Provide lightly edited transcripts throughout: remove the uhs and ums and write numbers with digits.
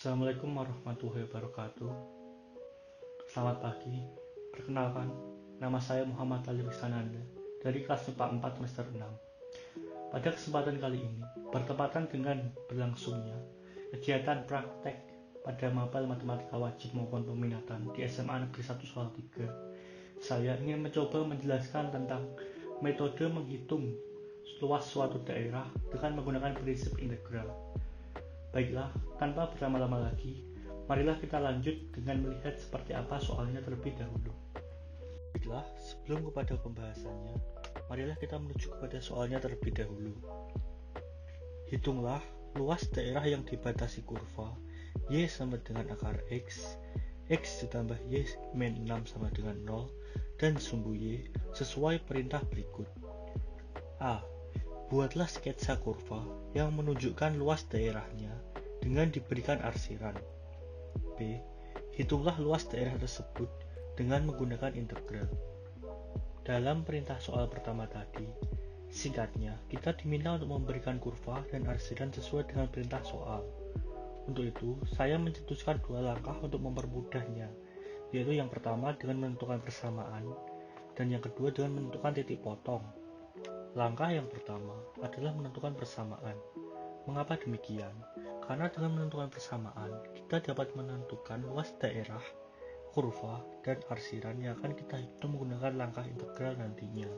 Assalamualaikum warahmatullahi wabarakatuh. Selamat pagi. Perkenalkan, nama saya Muhammad Ali Wisananda dari kelas IPA 4 semester 6. Pada kesempatan kali ini, bertepatan dengan berlangsungnya kegiatan praktek pada mapel matematika wajib maupun peminatan di SMA Negeri 1 Salatiga, saya ingin mencoba menjelaskan tentang metode menghitung luas suatu daerah dengan menggunakan prinsip integral. Baiklah, tanpa berlama-lama lagi, marilah kita lanjut dengan melihat seperti apa soalnya terlebih dahulu. Baiklah, sebelum kepada pembahasannya, marilah kita menuju kepada soalnya terlebih dahulu. Hitunglah luas daerah yang dibatasi kurva Y sama dengan akar X, X ditambah Y min 6 sama dengan 0, dan sumbu Y sesuai perintah berikut. A. Buatlah sketsa kurva yang menunjukkan luas daerahnya dengan diberikan arsiran. B. Hitunglah luas daerah tersebut dengan menggunakan integral. Dalam perintah soal pertama tadi, singkatnya, kita diminta untuk memberikan kurva dan arsiran sesuai dengan perintah soal. Untuk itu, saya mencetuskan dua langkah untuk mempermudahnya, yaitu yang pertama dengan menentukan persamaan, dan yang kedua dengan menentukan titik potong. Langkah yang pertama adalah menentukan persamaan. Mengapa demikian? Karena dengan menentukan persamaan, kita dapat menentukan luas daerah, kurva, dan arsiran yang akan kita hitung menggunakan langkah integral nantinya.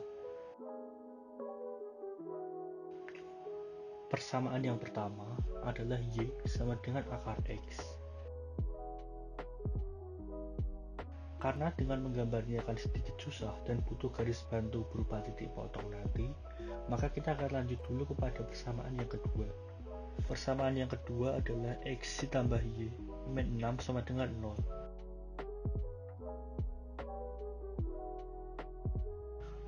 Persamaan yang pertama adalah Y sama dengan akar X. Karena dengan menggambarnya akan sedikit susah dan butuh garis bantu berupa titik potong nanti, maka kita akan lanjut dulu kepada persamaan yang kedua. Persamaan yang kedua adalah X ditambah Y min 6 sama dengan 0.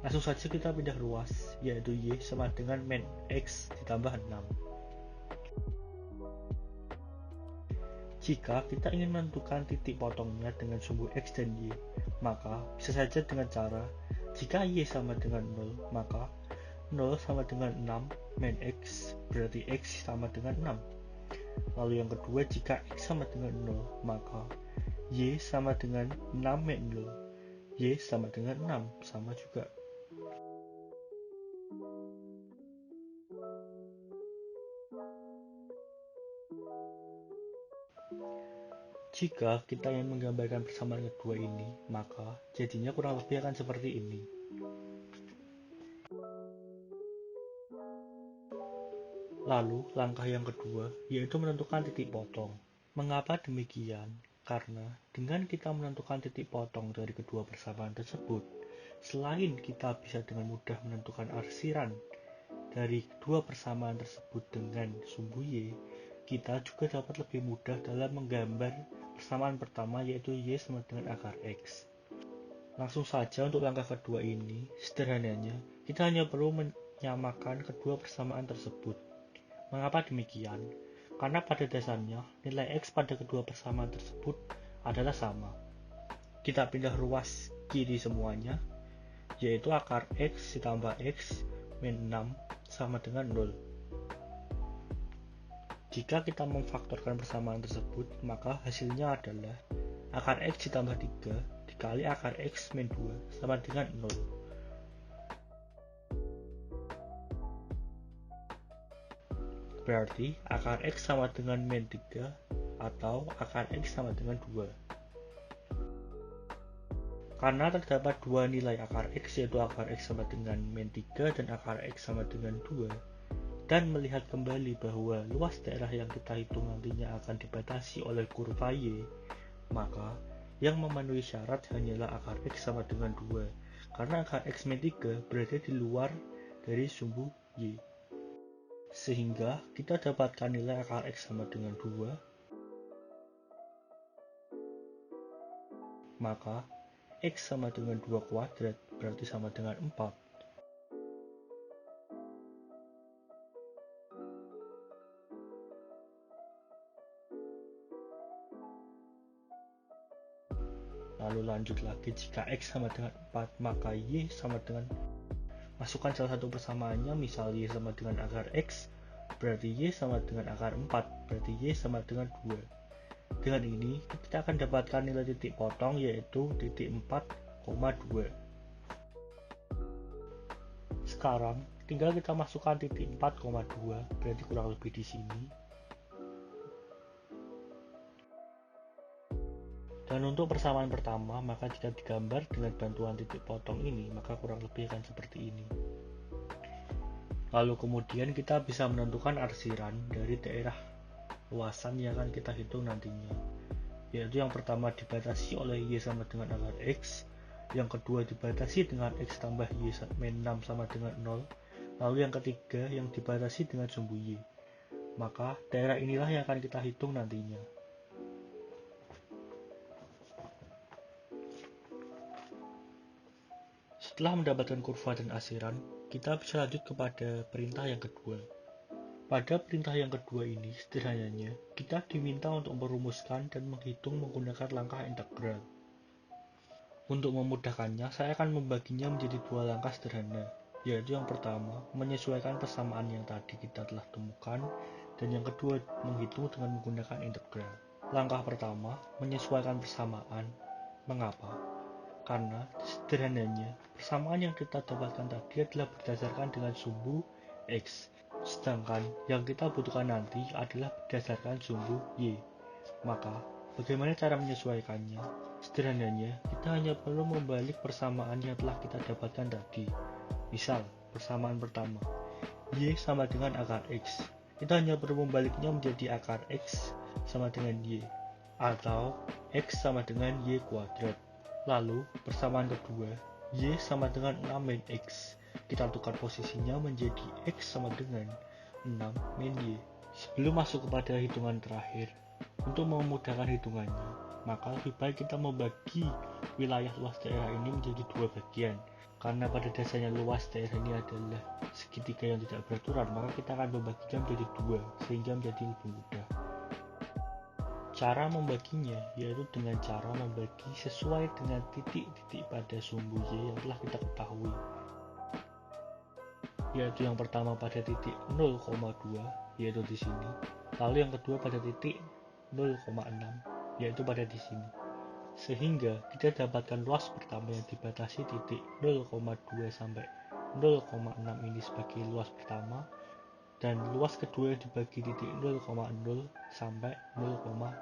Langsung saja kita pindah ruas, yaitu Y sama dengan min X ditambah 6. Jika kita ingin menentukan titik potongnya dengan sumbu X dan Y, maka bisa saja dengan cara jika Y sama dengan 0, maka 0 sama dengan 6 min X, berarti X sama dengan 6. Lalu yang kedua, jika X sama dengan 0, maka Y sama dengan 6 min 0, Y sama dengan 6, sama juga. Jika kita ingin menggambarkan persamaan kedua ini, maka jadinya kurang lebih akan seperti ini. Lalu, langkah yang kedua yaitu menentukan titik potong. Mengapa demikian? Karena dengan kita menentukan titik potong dari kedua persamaan tersebut, selain kita bisa dengan mudah menentukan arsiran dari kedua persamaan tersebut dengan sumbu Y, kita juga dapat lebih mudah dalam menggambar persamaan pertama, yaitu Y sama dengan akar X. Langsung saja untuk langkah kedua ini, sederhananya, kita hanya perlu menyamakan kedua persamaan tersebut. Mengapa demikian? Karena pada dasarnya, nilai X pada kedua persamaan tersebut adalah sama. Kita pindah ruas kiri semuanya, yaitu akar X ditambah X min 6 sama dengan 0. Jika kita memfaktorkan persamaan tersebut, maka hasilnya adalah akar X ditambah 3 dikali akar X min 2 sama dengan 0. Berarti akar X sama dengan min 3 atau akar X sama dengan 2. Karena terdapat dua nilai akar X, yaitu akar X sama dengan min 3 dan akar X sama dengan 2, dan melihat kembali bahwa luas daerah yang kita hitung nantinya akan dibatasi oleh kurva Y, maka yang memenuhi syarat hanyalah akar X sama dengan 2, karena akar X min 3 berada di luar dari sumbu Y. Sehingga kita dapatkan nilai akar X sama dengan 2, maka X sama dengan 2 kuadrat berarti sama dengan 4. Lalu lanjut lagi, jika X sama dengan 4, maka Y sama dengan, masukkan salah satu persamaannya, misal Y sama dengan akar X, berarti Y sama dengan akar 4, berarti Y sama dengan 2. Dengan ini kita akan dapatkan nilai titik potong yaitu titik 4,2. Sekarang tinggal kita masukkan titik 4,2, berarti kurang lebih di sini. Dan untuk persamaan pertama, maka jika digambar dengan bantuan titik potong ini, maka kurang lebih akan seperti ini. Lalu kemudian kita bisa menentukan arsiran dari daerah luasan yang akan kita hitung nantinya. Yaitu yang pertama dibatasi oleh Y sama dengan akar X, yang kedua dibatasi dengan X tambah Y min 6 sama dengan 0, lalu yang ketiga yang dibatasi dengan sumbu Y. Maka daerah inilah yang akan kita hitung nantinya. Setelah mendapatkan kurva dan arsiran, kita bisa lanjut kepada perintah yang kedua. Pada perintah yang kedua ini, sederhananya, kita diminta untuk merumuskan dan menghitung menggunakan langkah integral. Untuk memudahkannya, saya akan membaginya menjadi dua langkah sederhana, yaitu yang pertama, menyesuaikan persamaan yang tadi kita telah temukan, dan yang kedua, menghitung dengan menggunakan integral. Langkah pertama, menyesuaikan persamaan. Mengapa? Karena sederhananya, persamaan yang kita dapatkan tadi adalah berdasarkan dengan sumbu X, sedangkan yang kita butuhkan nanti adalah berdasarkan sumbu Y. Maka, bagaimana cara menyesuaikannya? Sederhananya, kita hanya perlu membalik persamaan yang telah kita dapatkan tadi. Misal, persamaan pertama, Y sama dengan akar X. Kita hanya perlu membaliknya menjadi akar X sama dengan Y, atau X sama dengan Y kuadrat. Lalu, persamaan kedua, Y sama dengan 6 min X. Kita tukar posisinya menjadi X sama dengan 6 min Y. Sebelum masuk kepada hitungan terakhir, untuk memudahkan hitungannya, maka lebih baik kita membagi wilayah luas daerah ini menjadi dua bagian. Karena pada dasarnya luas daerah ini adalah segitiga yang tidak beraturan, maka kita akan membaginya menjadi dua, sehingga menjadi lebih mudah. Cara membaginya yaitu dengan cara membagi sesuai dengan titik-titik pada sumbu Y yang telah kita ketahui. Yaitu yang pertama pada titik 0,2 yaitu di sini, lalu yang kedua pada titik 0,6 yaitu pada di sini. Sehingga kita dapatkan luas pertama yang dibatasi titik 0,2 sampai 0,6 ini sebagai luas pertama, dan luas kedua yang dibagi titik 0,0 sampai 0,2.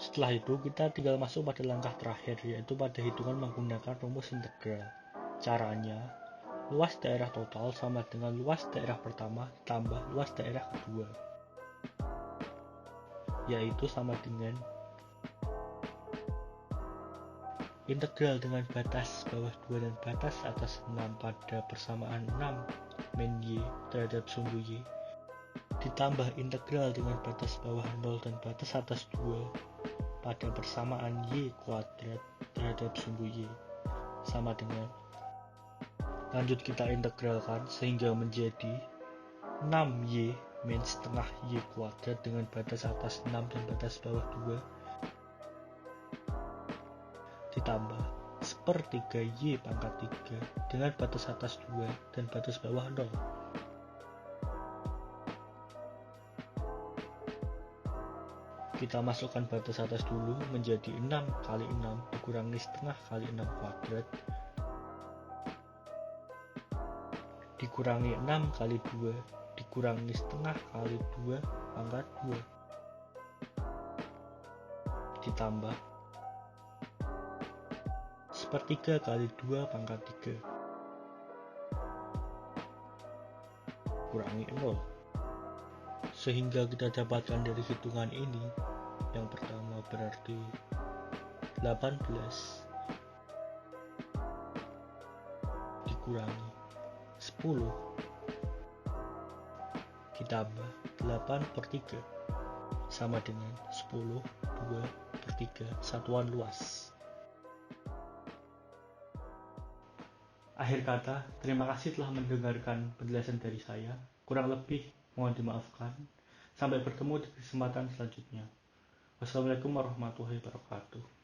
Setelah itu kita tinggal masuk pada langkah terakhir, yaitu pada hitungan menggunakan rumus integral. Caranya, luas daerah total sama dengan luas daerah pertama tambah luas daerah kedua, yaitu sama dengan integral dengan batas bawah 2 dan batas atas 6 pada persamaan 6 min Y terhadap sumbu Y, ditambah integral dengan batas bawah 0 dan batas atas 2 pada persamaan Y kuadrat terhadap sumbu Y, sama dengan, lanjut kita integralkan sehingga menjadi 6Y min setengah Y kuadrat dengan batas atas 6 dan batas bawah 2 ditambah sepertiga Y pangkat 3 dengan batas atas 2 dan batas bawah 0. Kita masukkan batas atas dulu menjadi 6 kali 6 dikurangi setengah kali 6 kuadrat dikurangi 6 kali 2 dikurangi setengah kali 2 pangkat 2 ditambah sepertiga kali 2 pangkat 3 kurangi 0. Sehingga kita dapatkan dari hitungan ini, yang pertama berarti 18 dikurangi 10 ditambah 8/3 sama dengan 10 2/3 satuan luas. Akhir kata, terima kasih telah mendengarkan penjelasan dari saya. Kurang lebih mohon dimaafkan. Sampai bertemu di kesempatan selanjutnya. Wassalamualaikum warahmatullahi wabarakatuh.